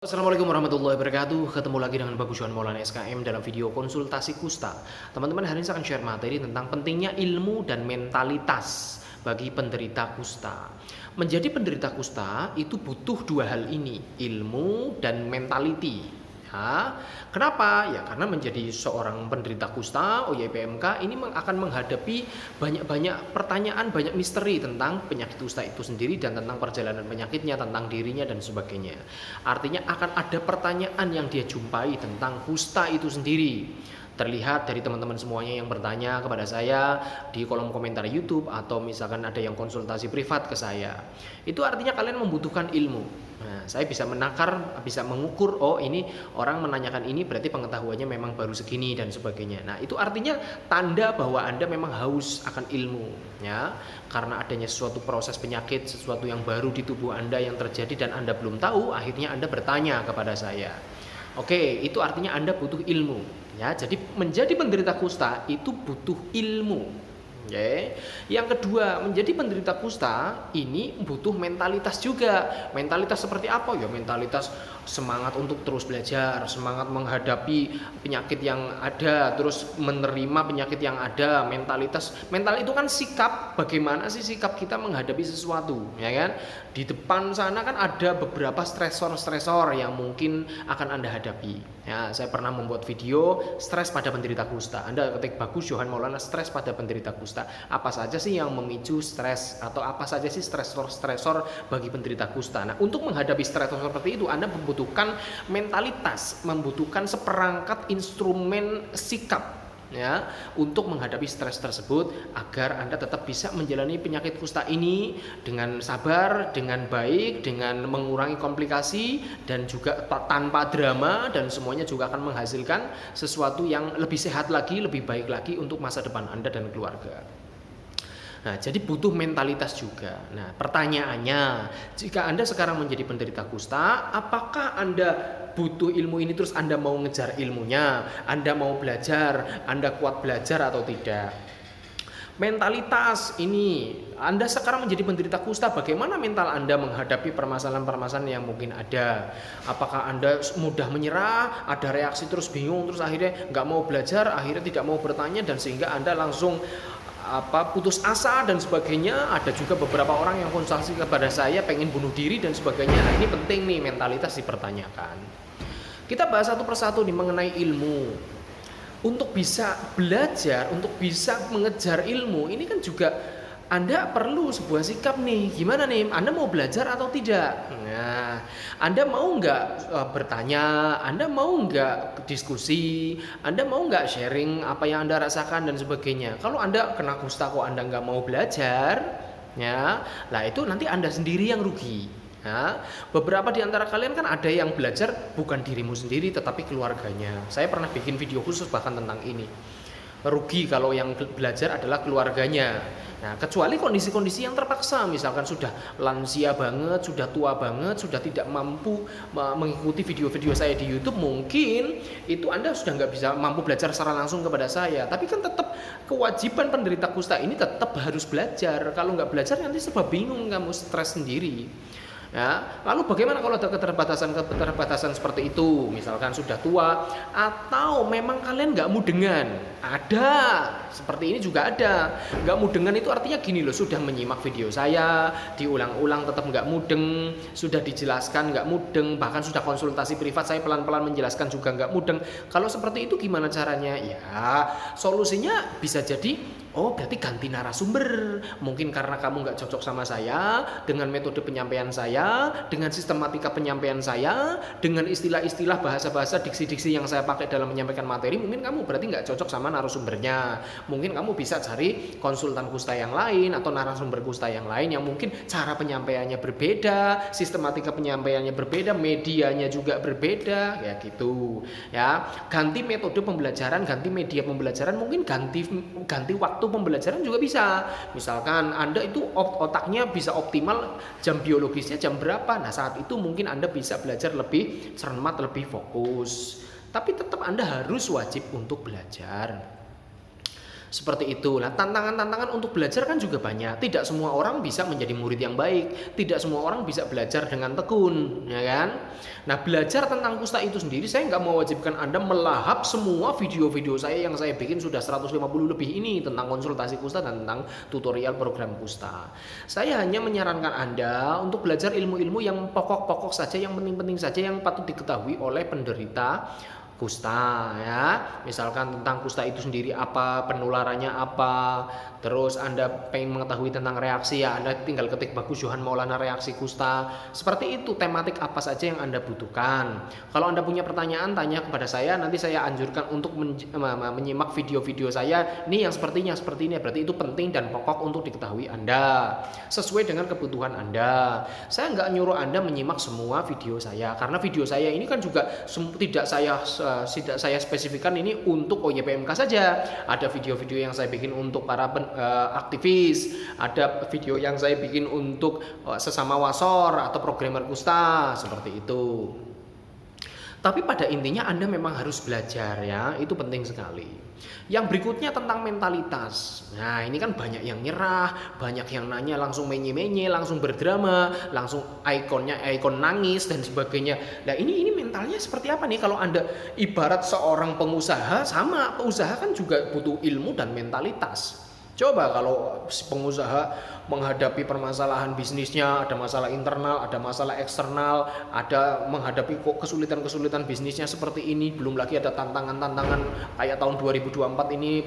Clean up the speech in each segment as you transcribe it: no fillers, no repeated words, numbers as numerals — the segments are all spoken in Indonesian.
Assalamualaikum warahmatullahi wabarakatuh. Ketemu lagi dengan Bagus Johan Maulana SKM dalam video konsultasi kusta. Teman-teman, hari ini saya akan share materi tentang pentingnya ilmu dan mentalitas bagi penderita kusta. Menjadi penderita kusta itu butuh dua hal ini, ilmu dan mentality. Ya, kenapa? Ya karena menjadi seorang penderita kusta OYPMK ini akan menghadapi banyak-banyak pertanyaan, banyak misteri tentang penyakit kusta itu sendiri dan tentang perjalanan penyakitnya, tentang dirinya dan sebagainya. Artinya akan ada pertanyaan yang dia jumpai tentang kusta itu sendiri. Terlihat dari teman-teman semuanya yang bertanya kepada saya di kolom komentar YouTube atau misalkan ada yang konsultasi privat ke saya. Itu artinya kalian membutuhkan ilmu. Nah, saya bisa menakar, bisa mengukur, oh ini orang menanyakan ini berarti pengetahuannya memang baru segini dan sebagainya. Nah, itu artinya tanda bahwa Anda memang haus akan ilmu, ya. Karena adanya suatu proses penyakit, sesuatu yang baru di tubuh Anda yang terjadi dan Anda belum tahu, akhirnya Anda bertanya kepada saya. Oke, itu artinya Anda butuh ilmu, ya. Jadi menjadi penderita kusta itu butuh ilmu. Oke. Yang kedua, menjadi penderita kusta ini butuh mentalitas juga. Mentalitas seperti apa? Ya mentalitas semangat untuk terus belajar, semangat menghadapi penyakit yang ada, terus menerima penyakit yang ada. Mental itu kan sikap, bagaimana sih sikap kita menghadapi sesuatu, ya kan? Di depan sana kan ada beberapa stresor-stresor yang mungkin akan Anda hadapi. Ya, saya pernah membuat video stres pada penderita kusta. Anda ketik Bagus Johan Maulana stres pada penderita kusta. Apa saja sih yang memicu stres atau apa saja sih stresor-stresor bagi penderita kusta? Nah, untuk menghadapi stresor seperti itu Anda membutuhkan mentalitas, membutuhkan seperangkat instrumen sikap, ya, untuk menghadapi stres tersebut agar Anda tetap bisa menjalani penyakit kusta ini dengan sabar, dengan baik, dengan mengurangi komplikasi dan juga tanpa drama, dan semuanya juga akan menghasilkan sesuatu yang lebih sehat lagi, lebih baik lagi untuk masa depan Anda dan keluarga. Nah, jadi butuh mentalitas juga. Nah, pertanyaannya, jika Anda sekarang menjadi penderita kusta, apakah Anda butuh ilmu ini terus Anda mau ngejar ilmunya, Anda mau belajar, Anda kuat belajar atau tidak? Mentalitas ini, Anda sekarang menjadi penderita kusta, bagaimana mental Anda menghadapi permasalahan-permasalahan yang mungkin ada? Apakah Anda mudah menyerah, ada reaksi terus bingung, terus akhirnya nggak mau belajar, akhirnya tidak mau bertanya, dan sehingga Anda langsung putus asa dan sebagainya. Ada juga beberapa orang yang konsultasi kepada saya pengen bunuh diri dan sebagainya. Nah, ini penting nih, mentalitas dipertanyakan. Kita bahas satu persatu nih mengenai ilmu. Untuk bisa belajar, untuk bisa mengejar ilmu, ini kan juga Anda perlu sebuah sikap nih. Gimana nih? Anda mau belajar atau tidak? Nah, Anda mau nggak bertanya? Anda mau nggak diskusi? Anda mau nggak sharing apa yang Anda rasakan dan sebagainya? Kalau Anda kena kusta kok Anda nggak mau belajar, ya, lah itu nanti Anda sendiri yang rugi. Nah, beberapa di antara kalian kan ada yang belajar bukan dirimu sendiri tetapi keluarganya. Saya pernah bikin video khusus bahkan tentang ini. Rugi kalau yang belajar adalah keluarganya. Nah, kecuali kondisi-kondisi yang terpaksa, misalkan sudah lansia banget, sudah tua banget, sudah tidak mampu mengikuti video-video saya di YouTube, mungkin itu Anda sudah nggak bisa mampu belajar secara langsung kepada saya. Tapi kan tetap kewajiban penderita kusta ini tetap harus belajar. Kalau nggak belajar nanti serba bingung, kamu stres sendiri. Ya, lalu bagaimana kalau ada keterbatasan seperti itu, misalkan sudah tua atau memang kalian nggak mudengan? Ada, seperti ini juga ada. Nggak mudengan itu artinya gini loh, sudah menyimak video saya diulang-ulang tetap nggak mudeng, sudah dijelaskan nggak mudeng, bahkan sudah konsultasi privat saya pelan-pelan menjelaskan juga nggak mudeng. Kalau seperti itu gimana caranya? Ya, solusinya bisa jadi, oh berarti ganti narasumber. Mungkin karena kamu nggak cocok sama saya dengan metode penyampaian saya, dengan sistematika penyampaian saya, dengan istilah-istilah bahasa-bahasa diksi-diksi yang saya pakai dalam menyampaikan materi, mungkin kamu berarti nggak cocok sama narasumbernya. Mungkin kamu bisa cari konsultan kusta yang lain atau narasumber kusta yang lain yang mungkin cara penyampaiannya berbeda, sistematika penyampaiannya berbeda, medianya juga berbeda, ya gitu. Ya, ganti metode pembelajaran, ganti media pembelajaran, mungkin ganti waktu pembelajaran juga bisa. Misalkan Anda itu otaknya bisa optimal jam biologisnya jam berapa. Nah, saat itu mungkin Anda bisa belajar lebih cermat, lebih fokus. Tapi tetap Anda harus wajib untuk belajar. Seperti itu. Nah, tantangan-tantangan untuk belajar kan juga banyak. Tidak semua orang bisa menjadi murid yang baik. Tidak semua orang bisa belajar dengan tekun, ya kan? Nah, belajar tentang kusta itu sendiri, saya nggak mewajibkan Anda melahap semua video-video saya yang saya bikin sudah 150 lebih ini tentang konsultasi kusta dan tentang tutorial program kusta. Saya hanya menyarankan Anda untuk belajar ilmu-ilmu yang pokok-pokok saja, yang penting-penting saja, yang patut diketahui oleh penderita kusta, ya. Misalkan tentang kusta itu sendiri apa, penularannya apa, terus Anda pengen mengetahui tentang reaksi, ya Anda tinggal ketik Bagus Johan Maulana reaksi kusta. Seperti itu, tematik apa saja yang Anda butuhkan. Kalau Anda punya pertanyaan, tanya kepada saya, nanti saya anjurkan untuk menyimak video-video saya. Ini yang sepertinya seperti ini, berarti itu penting dan pokok untuk diketahui Anda, sesuai dengan kebutuhan Anda. Saya nggak nyuruh Anda menyimak semua video saya, karena video saya ini kan juga tidak saya spesifikkan ini untuk OYPMK saja. Ada video-video yang saya bikin untuk para aktivis, ada video yang saya bikin untuk sesama wasor atau programmer kusta, seperti itu. Tapi pada intinya Anda memang harus belajar, ya, itu penting sekali. Yang berikutnya tentang mentalitas. Nah, ini kan banyak yang nyerah, banyak yang nanya langsung menye-menye, langsung berdrama, langsung ikon nangis dan sebagainya. Nah, ini mentalnya seperti apa nih? Kalau Anda ibarat seorang pengusaha, sama pengusaha kan juga butuh ilmu dan mentalitas. Coba kalau pengusaha menghadapi permasalahan bisnisnya, ada masalah internal, ada masalah eksternal, ada menghadapi kesulitan-kesulitan bisnisnya seperti ini, belum lagi ada tantangan-tantangan kayak tahun 2024 ini,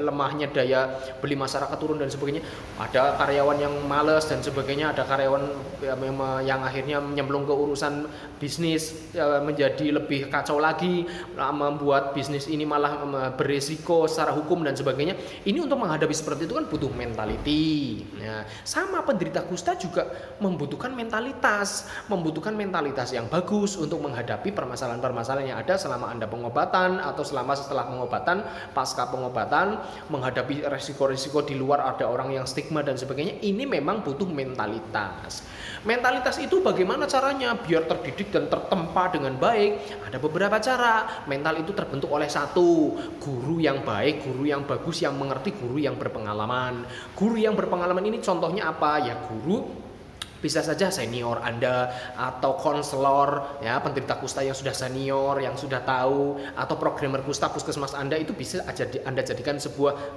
lemahnya daya beli masyarakat turun dan sebagainya, ada karyawan yang malas dan sebagainya, ada karyawan yang akhirnya nyemplung ke urusan bisnis menjadi lebih kacau lagi, membuat bisnis ini malah beresiko secara hukum dan sebagainya. Ini untuk menghadapi seperti itu kan butuh mentality. Nah, sama penderita kusta juga membutuhkan mentalitas yang bagus untuk menghadapi permasalahan-permasalahan yang ada selama Anda pengobatan atau setelah pengobatan, pasca pengobatan, menghadapi resiko-resiko di luar, ada orang yang stigma dan sebagainya. Ini memang butuh mentalitas. Mentalitas itu bagaimana caranya biar terdidik dan tertempa dengan baik? Ada beberapa cara. Mental itu terbentuk oleh satu, guru yang baik, guru yang bagus, yang mengerti, guru yang berpengalaman. Guru yang berpengalaman ini contohnya apa? Ya, guru bisa saja senior Anda atau konselor, ya, penderita kusta yang sudah senior, yang sudah tahu, atau programmer kusta puskesmas Anda itu bisa Anda jadikan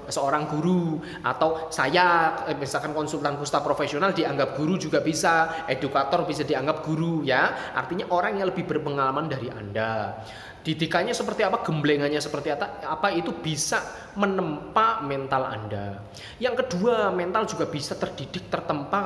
seorang guru. Atau saya misalkan konsultan kusta profesional dianggap guru juga bisa, edukator bisa dianggap guru, ya. Artinya orang yang lebih berpengalaman dari Anda. Didikannya seperti apa, gemblengannya seperti apa, itu bisa menempa mental Anda. Yang kedua, mental juga bisa terdidik, tertempa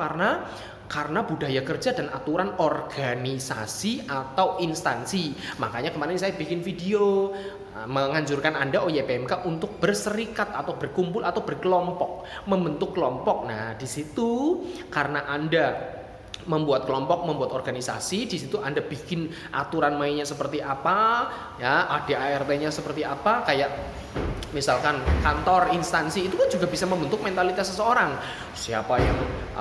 karena budaya kerja dan aturan organisasi atau instansi. Makanya kemarin saya bikin video menganjurkan Anda OYPMK untuk berserikat atau berkumpul atau berkelompok, membentuk kelompok. Nah, di situ karena Anda membuat kelompok, membuat organisasi, di situ Anda bikin aturan mainnya seperti apa, ya, ADART-nya seperti apa, kayak misalkan kantor, instansi, itu kan juga bisa membentuk mentalitas seseorang. Siapa yang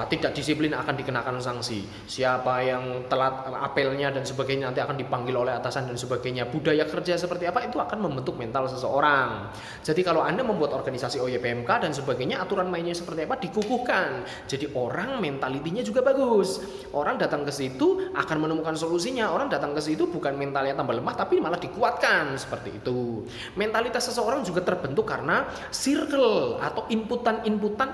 tidak disiplin akan dikenakan sanksi, siapa yang telat apelnya dan sebagainya nanti akan dipanggil oleh atasan dan sebagainya. Budaya kerja seperti apa, itu akan membentuk mental seseorang. Jadi kalau Anda membuat organisasi OYPMK dan sebagainya, aturan mainnya seperti apa dikukuhkan. Jadi orang mentalitinya juga bagus. Orang datang ke situ akan menemukan solusinya. Orang datang ke situ bukan mentalnya tambah lemah, tapi malah dikuatkan, seperti itu. Mentalitas seseorang juga terbentuk karena circle atau inputan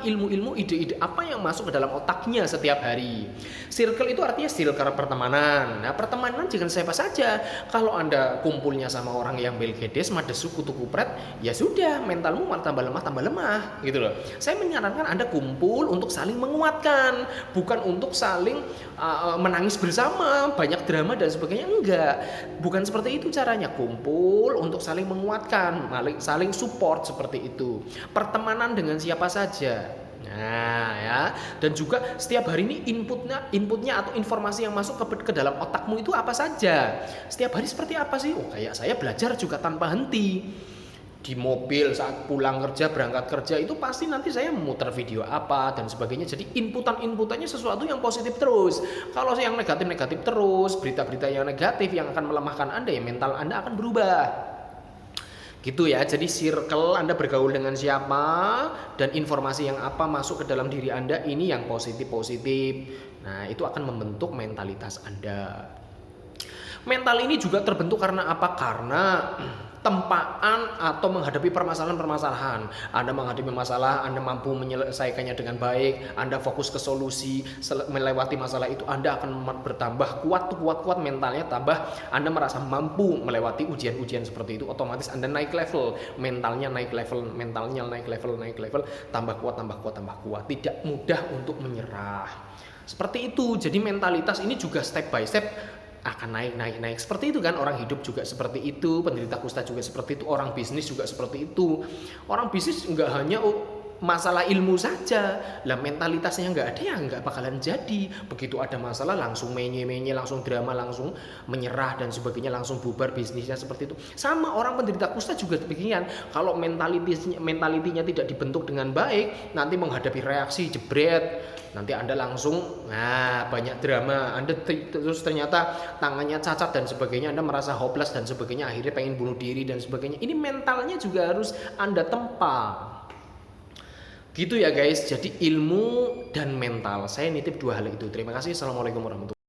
ilmu-ilmu, ide-ide apa yang masuk ke dalam otaknya setiap hari. Circle itu artinya circle pertemanan. Nah, pertemanan jangan siapa saja. Kalau Anda kumpulnya sama orang yang belgedes, madesu, kutu kupret, ya sudah, mentalmu malah tambah lemah, gitu loh. Saya menyarankan Anda kumpul untuk saling menguatkan, bukan untuk saling menangis bersama, banyak drama dan sebagainya. Enggak, bukan seperti itu caranya. Kumpul untuk saling menguatkan, saling support, seperti itu. Pertemanan dengan siapa saja. Nah, ya, dan juga setiap hari ini inputnya atau informasi yang masuk ke dalam otakmu itu apa saja. Setiap hari seperti apa sih? Oh, kayak saya belajar juga tanpa henti. Di mobil saat pulang kerja, berangkat kerja, itu pasti nanti saya memutar video apa dan sebagainya. Jadi inputannya sesuatu yang positif terus. Kalau yang negatif terus, berita-berita yang negatif yang akan melemahkan Anda, ya mental Anda akan berubah. Gitu ya, jadi circle Anda bergaul dengan siapa dan informasi yang apa masuk ke dalam diri Anda ini yang positif-positif. Nah, itu akan membentuk mentalitas Anda. Mental ini juga terbentuk karena apa? Karena tempaan atau menghadapi permasalahan-permasalahan. Anda menghadapi masalah, Anda mampu menyelesaikannya dengan baik, Anda fokus ke solusi, melewati masalah itu, Anda akan bertambah kuat mentalnya, tambah Anda merasa mampu melewati ujian-ujian seperti itu, otomatis Anda naik level, mentalnya naik level, tambah kuat, tidak mudah untuk menyerah. Seperti itu. Jadi mentalitas ini juga step by step akan naik. Seperti itu kan, orang hidup juga seperti itu, penderita kusta juga seperti itu, orang bisnis juga seperti itu. Orang bisnis nggak hanya masalah ilmu saja, lah mentalitasnya nggak ada ya nggak bakalan jadi. Begitu ada masalah langsung menye, langsung drama, langsung menyerah dan sebagainya, langsung bubar bisnisnya seperti itu. Sama orang penderita kusta juga demikian. Kalau mentalitinya tidak dibentuk dengan baik, nanti menghadapi reaksi jebret, nanti Anda langsung banyak drama, Anda terus ternyata tangannya cacat dan sebagainya, Anda merasa hopeless dan sebagainya, akhirnya pengen bunuh diri dan sebagainya. Ini mentalnya juga harus Anda tempa. Gitu ya guys, jadi ilmu dan mental. Saya nitip dua hal itu. Terima kasih. Assalamualaikum warahmatullahi wabarakatuh.